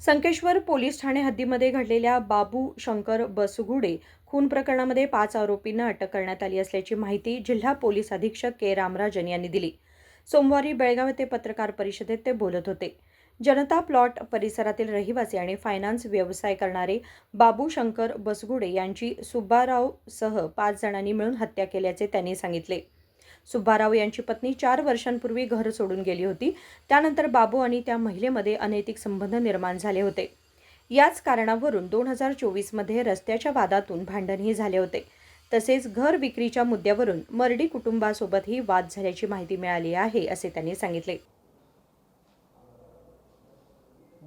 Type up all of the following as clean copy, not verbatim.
Sankeshwar police Thane हद्दीमध्ये घडलेल्या बाबू शंकर बसगुडे खून प्रकरणामध्ये 5 आरोपींना अटक करण्यात आली असल्याची माहिती जिल्हा पोलीस अधीक्षक के रामराजन यांनी दिली. सोमवारी बेळगाव येथे पत्रकार परिषदेत ते बोलत होते. जनता प्लॉट परिसरातील रहिवासी आणि फायनान्स व्यवसाय करणारे बाबू शंकर बसगुडे यांची सुब्बारावसह 5 जणांनी मिळून हत्या केल्याचे त्यांनी सांगितले. सुब्बाराव यांची पत्नी 4 वर्षांपूर्वी घर सोडून गेली होती. त्यानंतर बाबू आणि त्या महिलेमध्ये अनैतिक संबंध निर्माण झाले होते. याच कारणावरून 2024 मध्ये रस्त्याच्या वादातून भांडणही झाले होते. तसेच घर विक्रीच्या मुद्द्यावरून मर्डी कुटुंबासोबतही वाद झाल्याची माहिती मिळाली आहे, असे त्यांनी सांगितले.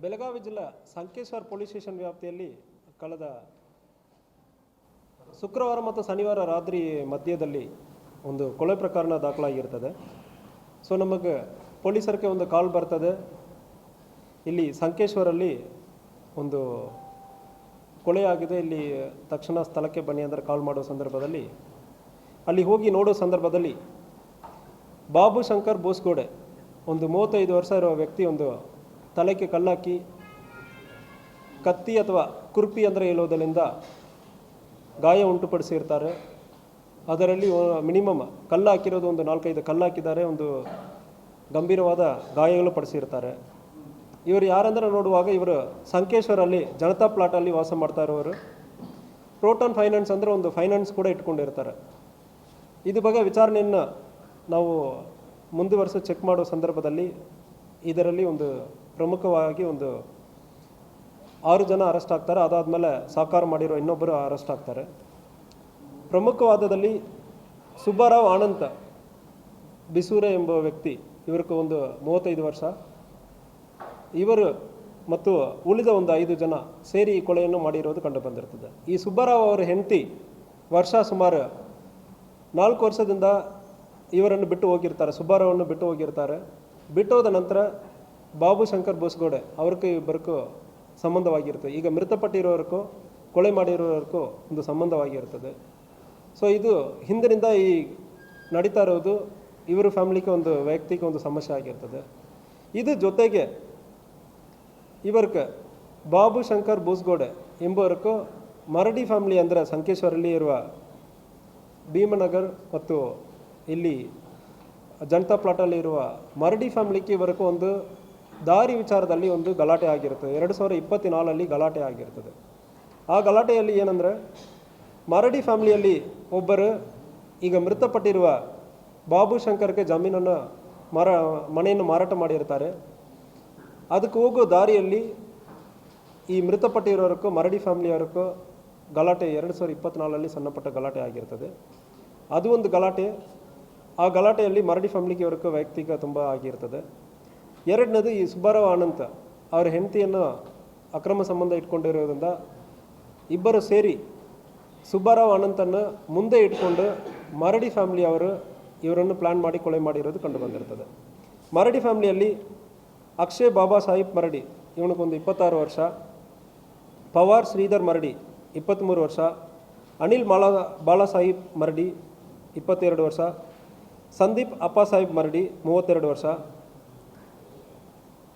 ಬೆಳಗಾವಿ ಜಿಲ್ಲಾ ಸಂಕೇಶ್ವರ ಪೊಲೀಸ್ ಸ್ಟೇಷನ್ ವ್ಯಾಪ್ತಿಯಲ್ಲಿ ಕಳೆದ ಶುಕ್ರವಾರ ಮತ್ತು ಶನಿವಾರ ರಾತ್ರಿ ಮಧ್ಯದಲ್ಲಿ ಒಂದು ಕೊಲೆ ಪ್ರಕರಣ ದಾಖಲಾಗಿರ್ತದೆ. ಸೊ ನಮಗೆ ಪೊಲೀಸರಿಗೆ ಒಂದು ಕಾಲ್ ಬರ್ತದೆ, ಇಲ್ಲಿ ಸಂಕೇಶ್ವರಲ್ಲಿ ಒಂದು ಕೊಲೆ ಆಗಿದೆ, ಇಲ್ಲಿ ತಕ್ಷಣ ಸ್ಥಳಕ್ಕೆ ಬನ್ನಿ ಅಂದರೆ ಕಾಲ್ ಮಾಡೋ ಸಂದರ್ಭದಲ್ಲಿ ಅಲ್ಲಿ ಹೋಗಿ ನೋಡೋ ಸಂದರ್ಭದಲ್ಲಿ ಬಾಬು ಶಂಕರ್ ಬೋಸ್ಗೋಡೆ ಒಂದು 35 ವರ್ಷ ಇರೋ ವ್ಯಕ್ತಿ ಒಂದು ತಲೆಗೆ ಕಲ್ಲಾಕಿ ಕತ್ತಿ ಅಥವಾ ಕುರ್ಪಿ ಅಂದರೆ ಹೇಳೋದರಿಂದ ಗಾಯ ಉಂಟುಪಡಿಸಿರ್ತಾರೆ. ಅದರಲ್ಲಿ ಮಿನಿಮಮ್ ಕಲ್ಲು ಹಾಕಿರೋದು ಒಂದು 4-5 ಕಲ್ಲು ಹಾಕಿದ್ದಾರೆ, ಒಂದು ಗಂಭೀರವಾದ ಗಾಯಗಳು ಪಡಿಸಿರ್ತಾರೆ. ಇವರು ಯಾರಂದ್ರೆ ನೋಡುವಾಗ ಇವರು ಸಂಕೇಶ್ವರಲ್ಲಿ ಜನತಾ ಪ್ಲಾಟಲ್ಲಿ ವಾಸ ಮಾಡ್ತಾ ಇರೋರು. ಪ್ರೋಟಾನ್ ಫೈನಾನ್ಸ್ ಅಂದರೆ ಒಂದು ಫೈನಾನ್ಸ್ ಕೂಡ ಇಟ್ಕೊಂಡಿರ್ತಾರೆ. ಇದು ಬಗ್ಗೆ ವಿಚಾರಣೆಯನ್ನು ನಾವು ಮುಂದುವರೆಸಿ ಚೆಕ್ ಮಾಡೋ ಸಂದರ್ಭದಲ್ಲಿ ಇದರಲ್ಲಿ ಒಂದು ಪ್ರಮುಖವಾಗಿ ಒಂದು 6 ಜನ ಅರೆಸ್ಟ್ ಆಗ್ತಾರೆ. ಅದಾದಮೇಲೆ ಸಾಕಾರ ಮಾಡಿರೋ ಇನ್ನೊಬ್ಬರು ಅರೆಸ್ಟ್ ಆಗ್ತಾರೆ. ಪ್ರಮುಖವಾದದಲ್ಲಿ ಸುಬ್ಬಾರಾವ್ ಆನಂತ ಬಿಸೂರೆ ಎಂಬ ವ್ಯಕ್ತಿ, ಇವರಿಗೆ ಒಂದು 35 ವರ್ಷ. ಇವರು ಮತ್ತು ಉಳಿದ ಒಂದು 5 ಜನ ಸೇರಿ ಈ ಕೊಲೆಯನ್ನು ಮಾಡಿರೋದು ಕಂಡು ಬಂದಿರ್ತದೆ. ಈ ಸುಬ್ಬಾರಾವ್ ಅವರ ಹೆಂಡತಿ ವರ್ಷ ಸುಮಾರು 4 ವರ್ಷದಿಂದ ಇವರನ್ನು ಬಿಟ್ಟು ಹೋಗಿರ್ತಾರೆ, ಸುಬ್ಬಾರಾವನ್ನು ಬಿಟ್ಟು ಹೋಗಿರ್ತಾರೆ. ಬಿಟ್ಟೋದ ನಂತರ ಬಾಬು ಶಂಕರ್ ಬೋಸ್ಗೋಡೆ ಅವ್ರಿಗೆ ಇಬ್ಬರಿಗೂ ಸಂಬಂಧವಾಗಿರ್ತದೆ. ಈಗ ಮೃತಪಟ್ಟಿರೋರ್ಗೂ ಕೊಲೆ ಮಾಡಿರೋರ್ಗೂ ಒಂದು ಸಂಬಂಧವಾಗಿರ್ತದೆ. ಸೊ ಇದು ಹಿಂದಿನಿಂದ ಈ ನಡೀತಾ ಇರೋದು ಇವರ ಫ್ಯಾಮಿಲಿಗೆ ಒಂದು ವ್ಯಕ್ತಿಗೆ ಒಂದು ಸಮಸ್ಯೆ ಆಗಿರ್ತದೆ. ಇದು ಜೊತೆಗೆ ಇವರಿಗೆ ಬಾಬು ಶಂಕರ್ ಬೋಸ್ಗೋಡೆ ಎಂಬುವರ್ಗೂ ಮರಡಿ ಫ್ಯಾಮಿಲಿ ಅಂದರೆ ಸಂಕೇಶ್ವರಲ್ಲಿ ಇರುವ ಭೀಮನಗರ್ ಮತ್ತು ಇಲ್ಲಿ ಜನತಾ ಪ್ಲಾಟಲ್ಲಿ ಇರುವ ಮರಡಿ ಫ್ಯಾಮಿಲಿಗೆ ಇವರೆಗೂ ಒಂದು ದಾರಿ ವಿಚಾರದಲ್ಲಿ ಒಂದು ಗಲಾಟೆ ಆಗಿರ್ತದೆ. 2024 ಗಲಾಟೆ ಆಗಿರ್ತದೆ. ಆ ಗಲಾಟೆಯಲ್ಲಿ ಏನಂದರೆ ಮರಡಿ ಫ್ಯಾಮಿಲಿಯಲ್ಲಿ ಒಬ್ಬರು ಈಗ ಮೃತಪಟ್ಟಿರುವ ಬಾಬು ಶಂಕರ್ಗೆ ಜಮೀನನ್ನು ಮನೆಯನ್ನು ಮಾರಾಟ ಮಾಡಿರ್ತಾರೆ. ಅದಕ್ಕೆ ಹೋಗೋ ದಾರಿಯಲ್ಲಿ ಈ ಮೃತಪಟ್ಟಿರೋರ್ಗೂ ಮರಡಿ ಫ್ಯಾಮಿಲಿಯವರಿಗೂ ಗಲಾಟೆ 2024 ಸಣ್ಣಪಟ್ಟ ಗಲಾಟೆ ಆಗಿರ್ತದೆ. ಅದು ಒಂದು ಗಲಾಟೆ. ಆ ಗಲಾಟೆಯಲ್ಲಿ ಮರಡಿ ಫ್ಯಾಮಿಲಿಗೆ ಇವರಿಗೂ ವ್ಯಕ್ತಿಗೆ ತುಂಬ ಆಗಿರ್ತದೆ. ಎರಡನೇದು ಈ ಸುಬ್ಬಾರಾವ್ ಆನಂತ ಅವರ ಹೆಂಡತಿಯನ್ನು ಅಕ್ರಮ ಸಂಬಂಧ ಇಟ್ಕೊಂಡಿರೋದ್ರಿಂದ ಇಬ್ಬರು ಸೇರಿ ಸುಬ್ಬಾರಾವ್ ಆನಂತನ್ನು ಮುಂದೆ ಇಟ್ಕೊಂಡು ಮರಡಿ ಫ್ಯಾಮಿಲಿಯವರು ಇವರನ್ನು ಪ್ಲ್ಯಾನ್ ಮಾಡಿ ಕೊಲೆ ಮಾಡಿರೋದು ಕಂಡು ಬಂದಿರ್ತದೆ. ಮರಡಿ ಫ್ಯಾಮಿಲಿಯಲ್ಲಿ ಅಕ್ಷಯ್ ಬಾಬಾ ಸಾಹಿಬ್ ಮರಡಿ ಇವನಿಗೊಂದು 26 ವರ್ಷ, ಪವಾರ್ ಶ್ರೀಧರ್ ಮರಡಿ 23 ವರ್ಷ, ಅನಿಲ್ ಬಾಲಾಸಾಹಿಬ್ ಮರಡಿ 22 ವರ್ಷ, ಸಂದೀಪ್ ಅಪ್ಪ ಸಾಹಿಬ್ ಮರಡಿ 32 ವರ್ಷ.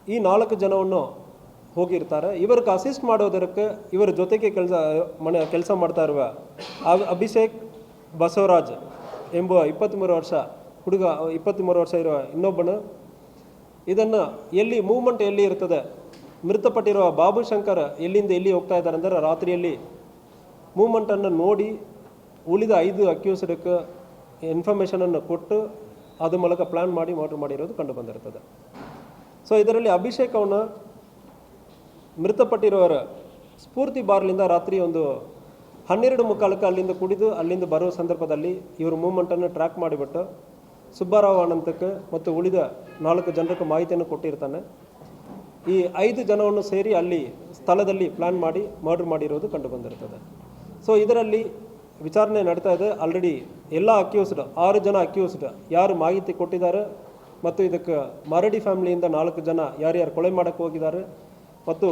ಈ 4 ಜನವನ್ನು ಹೋಗಿರ್ತಾರೆ. ಇವರಿಗೆ ಅಸಿಸ್ಟ್ ಮಾಡೋದಕ್ಕೆ ಇವರ ಜೊತೆಗೆ ಕೆಲಸ ಮಾಡ್ತಾ ಇರುವ ಅಭಿಷೇಕ್ ಬಸವರಾಜ್ ಎಂಬ 23 ವರ್ಷ ಹುಡುಗ, 23 ವರ್ಷ ಇರುವ ಇನ್ನೊಬ್ಬನು ಇದನ್ನು ಎಲ್ಲಿ ಮೂವ್ಮೆಂಟ್ ಎಲ್ಲಿ ಇರ್ತದೆ, ಮೃತಪಟ್ಟಿರುವ ಬಾಬು ಶಂಕರ್ ಎಲ್ಲಿಂದ ಎಲ್ಲಿ ಹೋಗ್ತಾ ಇದ್ದಾರೆ ಅಂದರೆ ರಾತ್ರಿಯಲ್ಲಿ ಮೂವ್ಮೆಂಟನ್ನು ನೋಡಿ ಉಳಿದ 5 ಅಕ್ಯೂಸ್ಡ್ಗೆ ಇನ್ಫಾರ್ಮೇಷನನ್ನು ಕೊಟ್ಟು ಅದು ಮೂಲಕ ಪ್ಲ್ಯಾನ್ ಮಾಡಿ ಮರ್ಡರ್ ಮಾಡಿರೋದು ಕಂಡು ಬಂದಿರ್ತದೆ. ಸೊ ಇದರಲ್ಲಿ ಅಭಿಷೇಕ್ ಅವನ ಮೃತಪಟ್ಟಿರೋರ ಸ್ಫೂರ್ತಿ ಬಾರ್ಲಿಂದ ರಾತ್ರಿ ಒಂದು 12:45 ಅಲ್ಲಿಂದ ಕುಡಿದು ಅಲ್ಲಿಂದ ಬರೋ ಸಂದರ್ಭದಲ್ಲಿ ಇವರು ಮೂವ್ಮೆಂಟನ್ನು ಟ್ರ್ಯಾಕ್ ಮಾಡಿಬಿಟ್ಟು ಸುಬ್ಬಾರಾವ್ ಆನಂತಕ್ಕೆ ಮತ್ತು ಉಳಿದ 4 ಜನರಿಗೆ ಮಾಹಿತಿಯನ್ನು ಕೊಟ್ಟಿರ್ತಾನೆ. ಈ 5 ಜನವನ್ನು ಸೇರಿ ಅಲ್ಲಿ ಸ್ಥಳದಲ್ಲಿ ಪ್ಲ್ಯಾನ್ ಮಾಡಿ ಮರ್ಡರ್ ಮಾಡಿರೋದು ಕಂಡು ಬಂದಿರ್ತದೆ. ಸೊ ಇದರಲ್ಲಿ ವಿಚಾರಣೆ ನಡೀತಾ ಇದೆ. ಆಲ್ರೆಡಿ ಎಲ್ಲ ಅಕ್ಯೂಸ್ಡ್ 6 ಜನ ಅಕ್ಯೂಸ್ಡ್ ಯಾರು ಮಾಹಿತಿ ಕೊಟ್ಟಿದ್ದಾರೆ ಮತ್ತು ಇದಕ್ಕೆ ಮರಡಿ ಫ್ಯಾಮಿಲಿಯಿಂದ 4 ಜನ ಯಾರ್ಯಾರು ಕೊಲೆ ಮಾಡೋಕ್ಕೆ ಹೋಗಿದ್ದಾರೆ ಮತ್ತು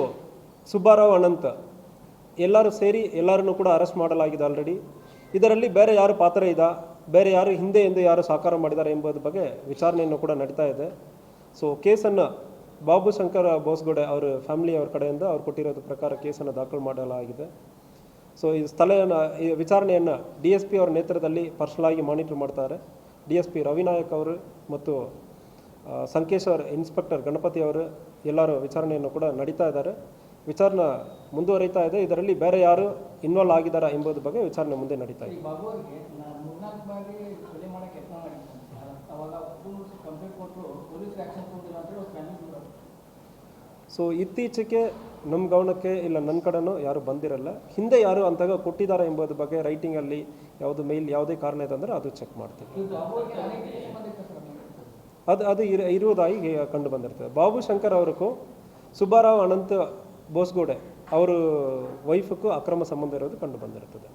ಸುಬ್ಬಾರಾವ್ ಅನಂತ್ ಎಲ್ಲರೂ ಸೇರಿ ಎಲ್ಲರನ್ನೂ ಕೂಡ ಅರೆಸ್ಟ್ ಮಾಡಲಾಗಿದೆ ಆಲ್ರೆಡಿ. ಇದರಲ್ಲಿ ಬೇರೆ ಯಾರು ಪಾತ್ರ ಇದೆ, ಬೇರೆ ಯಾರು ಹಿಂದೆ ಯಾರು ಸಾಕಾರ ಮಾಡಿದ್ದಾರೆ ಎಂಬುದರ ಬಗ್ಗೆ ವಿಚಾರಣೆಯನ್ನು ಕೂಡ ನಡೀತಾ ಇದೆ. ಸೊ ಕೇಸನ್ನು ಬಾಬು ಶಂಕರ್ ಬೋಸ್ಗೌಡೆ ಅವರ ಫ್ಯಾಮಿಲಿಯವ್ರ ಕಡೆಯಿಂದ ಅವ್ರು ಕೊಟ್ಟಿರೋದ್ರ ಪ್ರಕಾರ ಕೇಸನ್ನು ದಾಖಲು ಮಾಡಲಾಗಿದೆ. ಸೊ ಈ ಈ ವಿಚಾರಣೆಯನ್ನು DSP ಅವರ ನೇತೃತ್ವದಲ್ಲಿ ಪರ್ಸನಲ್ ಆಗಿ ಮಾನಿಟರ್ ಮಾಡ್ತಾರೆ. DSP ರವಿನಾಯಕ್ ಅವರು ಮತ್ತು ಸಂಕೇಶ್ವರ್ ಇನ್ಸ್ಪೆಕ್ಟರ್ ಗಣಪತಿ ಅವರು ಎಲ್ಲರೂ ವಿಚಾರಣೆಯನ್ನು ಕೂಡ ನಡೀತಾ ಇದ್ದಾರೆ. ವಿಚಾರಣೆ ಮುಂದುವರಿತಾ ಇದೆ. ಇದರಲ್ಲಿ ಬೇರೆ ಯಾರು ಇನ್ವಾಲ್ವ್ ಆಗಿದ್ದಾರೆ ಎಂಬುದ್ರ ಬಗ್ಗೆ ವಿಚಾರಣೆ ಮುಂದೆ ನಡೀತಾ ಇದೆ. ಸೊ ಇತ್ತೀಚೆಗೆ ನಮ್ಮ ಗಮನಕ್ಕೆ ಇಲ್ಲ ನನ್ನ ಕಡೆನೂ ಯಾರು ಬಂದಿರಲ್ಲ. ಹಿಂದೆ ಯಾರು ಅಂತಾಗ ಕೊಟ್ಟಿದ್ದಾರೆ ಎಂಬುದ್ರ ಬಗ್ಗೆ ರೈಟಿಂಗಲ್ಲಿ ಯಾವುದು ಮೇಲ್ ಯಾವುದೇ ಕಾರಣ ಇದೆ ಅಂದರೆ ಅದು ಚೆಕ್ ಮಾಡ್ತೀವಿ. ಅದು ಇರುವುದಾಗಿ ಕಂಡು ಬಂದಿರ್ತದೆ. ಬಾಬು ಶಂಕರ್ ಅವ್ರಿಗೂ ಸುಬ್ಬಾರಾವ್ ಅನಂತ ಬೋಸ್ಗೌಡೆ ಅವರ ವೈಫ್ಗೂ ಅಕ್ರಮ ಸಂಬಂಧ ಇರೋದು ಕಂಡು ಬಂದಿರ್ತದೆ.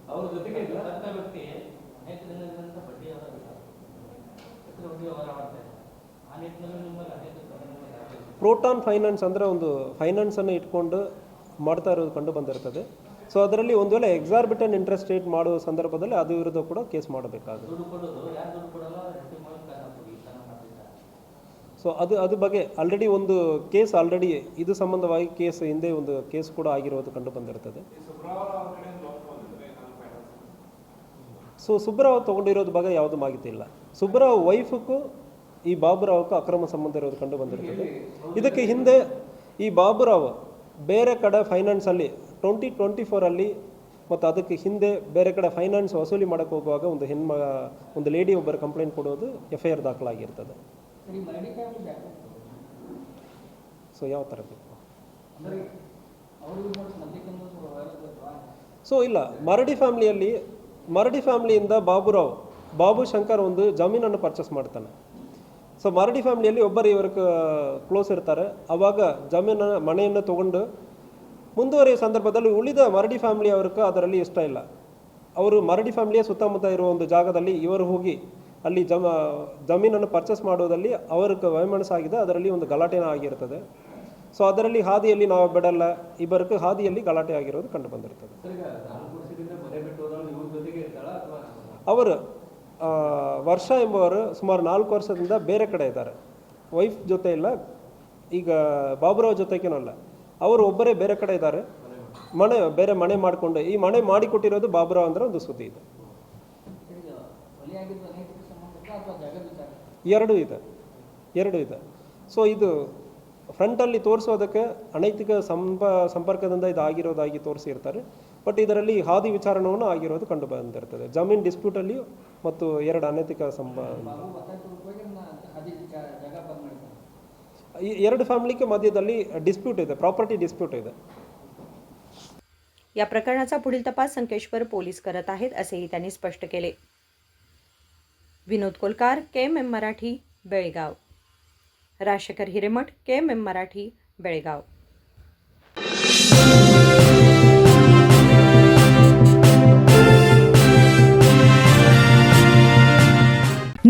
ಪ್ರೋಟಾನ್ ಫೈನಾನ್ಸ್ ಅಂದರೆ ಒಂದು ಫೈನಾನ್ಸನ್ನು ಇಟ್ಕೊಂಡು ಮಾಡ್ತಾ ಇರೋದು ಕಂಡು ಬಂದಿರ್ತದೆ. ಸೊ ಅದರಲ್ಲಿ ಒಂದು ವೇಳೆ ಎಕ್ಸಾರ್ಬಿಟೆಂಟ್ ಇಂಟ್ರೆಸ್ಟ್ ರೇಟ್ ಮಾಡುವ ಸಂದರ್ಭದಲ್ಲಿ ಅದು ವಿರುದ್ಧ ಕೂಡ ಕೇಸ್ ಮಾಡಬೇಕಾಗುತ್ತೆ. ಸೊ ಅದು ಬಗ್ಗೆ ಆಲ್ರೆಡಿ ಒಂದು ಕೇಸ್ ಇದು ಸಂಬಂಧವಾಗಿ ಕೇಸ್ ಹಿಂದೆ ಒಂದು ಕೇಸ್ ಕೂಡ ಆಗಿರೋದು ಕಂಡು ಬಂದಿರ್ತದೆ. ಸೊ ಸುಬ್ಬರಾವ್ ತೊಗೊಂಡಿರೋದ್ರ ಬಗ್ಗೆ ಯಾವುದು ಮಾಹಿತಿ ಇಲ್ಲ. ಸುಬ್ಬರಾವ್ ವೈಫ್ಗೂ ಈ ಬಾಬುರಾವ್ಗೂ ಅಕ್ರಮ ಸಂಬಂಧ ಇರೋದು ಕಂಡು ಬಂದಿರ್ತದೆ. ಇದಕ್ಕೆ ಹಿಂದೆ ಈ ಬಾಬುರಾವ್ ಬೇರೆ ಕಡೆ ಫೈನಾನ್ಸಲ್ಲಿ 2024 ಮತ್ತು ಅದಕ್ಕೆ ಹಿಂದೆ ಬೇರೆ ಕಡೆ ಫೈನಾನ್ಸ್ ವಸೂಲಿ ಮಾಡೋಕ್ಕೆ ಹೋಗುವಾಗ ಒಂದು ಲೇಡಿ ಒಬ್ಬರು ಕಂಪ್ಲೇಂಟ್ ಕೊಡೋದು FIR ದಾಖಲಾಗಿರ್ತದೆ. ಸೊ ಯಾವ ಥರ ಬೇಕು? ಸೊ ಇಲ್ಲ, ಮರಡಿ ಫ್ಯಾಮಿಲಿಯಿಂದ ಬಾಬು ಶಂಕರ್ ಒಂದು ಜಮೀನನ್ನು ಪರ್ಚೇಸ್ ಮಾಡ್ತಾನೆ. ಸೊ ಮರಡಿ ಫ್ಯಾಮಿಲಿಯಲ್ಲಿ ಒಬ್ಬರು ಇವ್ರಿಗೆ ಕ್ಲೋಸ್ ಇರ್ತಾರೆ. ಆವಾಗ ಮನೆಯನ್ನು ತೊಗೊಂಡು ಮುಂದುವರಿಯುವ ಸಂದರ್ಭದಲ್ಲಿ ಉಳಿದ ಮರಡಿ ಫ್ಯಾಮಿಲಿ ಅವ್ರಿಗೆ ಅದರಲ್ಲಿ ಇಷ್ಟ ಇಲ್ಲ. ಅವರು ಮರಡಿ ಫ್ಯಾಮಿಲಿಯ ಸುತ್ತಮುತ್ತ ಇರುವ ಒಂದು ಜಾಗದಲ್ಲಿ ಇವರು ಹೋಗಿ ಅಲ್ಲಿ ಜಮೀನನ್ನು ಪರ್ಚೇಸ್ ಮಾಡೋದಲ್ಲಿ ಅವ್ರಿಗೆ ವೈಮನಸ್ಸಾಗಿದೆ. ಅದರಲ್ಲಿ ಒಂದು ಗಲಾಟೆನ ಆಗಿರ್ತದೆ. ಸೊ ಅದರಲ್ಲಿ ಹಾದಿಯಲ್ಲಿ ನಾವು ಬಿಡಲ್ಲ, ಇಬ್ಬರಿಗೆ ಹಾದಿಯಲ್ಲಿ ಗಲಾಟೆ ಆಗಿರೋದು ಕಂಡು ಬಂದಿರ್ತದೆ. ಅವರು ವರ್ಷ ಎಂಬುವರು ಸುಮಾರು 4 ವರ್ಷದಿಂದ ಬೇರೆ ಕಡೆ ಇದ್ದಾರೆ. ವೈಫ್ ಜೊತೆ ಇಲ್ಲ, ಈಗ ಬಾಬುರಾವ್ ಜೊತೆಗೇನಲ್ಲ, ಅವರು ಒಬ್ಬರೇ ಬೇರೆ ಕಡೆ ಇದ್ದಾರೆ. ಬೇರೆ ಮನೆ ಮಾಡಿಕೊಂಡು ಈ ಮನೆ ಮಾಡಿಕೊಟ್ಟಿರೋದು ಬಾಬುರಾವ್ ಅಂದರೆ ಒಂದು ಸುದ್ದಿ ಇದೆ. ಎರಡೂ ಇದೆ. ಸೊ ಇದು ಫ್ರಂಟಲ್ಲಿ ತೋರಿಸೋದಕ್ಕೆ ಅನೈತಿಕ ಸಂಪರ್ಕದಿಂದ ಇದು ಆಗಿರೋದಾಗಿ ತೋರಿಸಿರ್ತಾರೆ. ಬಟ್ ಇದರಲ್ಲಿ ಹಾದಿ ವಿಚಾರಣೆಯನ್ನು ಆಗಿರೋದು ಕಂಡು ಬಂದಿರ್ತದೆ. ಜಮೀನು ಡಿಸ್ಪ್ಯೂಟಲ್ಲಿ ಮತ್ತು 2 ಅನೈತಿಕ ಈ 2 फॅमिलीच्या मध्यದಲ್ಲಿ डिस्प्यूट ಇದೆ, प्रॉपर्टी डिस्प्यूट ಇದೆ. या प्रकरणाचा पुढील तपास संकेश्वर पोलीस करत आहेत असेही त्यांनी स्पष्ट केले. विनोद कोलकार, KMM मराठी, बेळगाव. राजशेखर हिरेमठ, KMM मराठी, बेळगाव.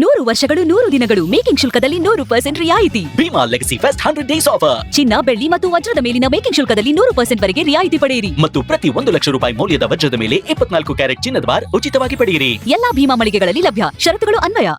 100 ವರ್ಷಗಳು 100 ದಿನಗಳು ಮೇಕಿಂಗ್ ಶುಲ್ಕದಲ್ಲಿ 100% ರಿಯಾಯಿತಿ. Bhima legacy fest 100 days offer. ಚಿನ್ನ, ಬೆಳ್ಳಿ ಮತ್ತು ವಜ್ರದ ಮೇಲಿನ ಮೇಕಿಂಗ್ ಶುಲ್ಕದಲ್ಲಿ 100% ವರೆಗೆ ರಿಯಾಯಿತಿ ಪಡೆಯಿರಿ. ಮತ್ತು ಪ್ರತಿ 1 ಲಕ್ಷ ರೂಪಾಯಿ ಮೌಲ್ಯದ ವಜ್ರದ ಮೇಲೆ 24 ಕ್ಯಾರೆಟ್ ಚಿನ್ನದ ಬಾರ್ ಉಚಿತವಾಗಿ ಪಡೆಯಿರಿ. ಎಲ್ಲಾ ಭೀಮಾ ಮಳಿಗೆಗಳಲ್ಲಿ ಲಭ್ಯ. ಷರತ್ತುಗಳು ಅನ್ವಯ.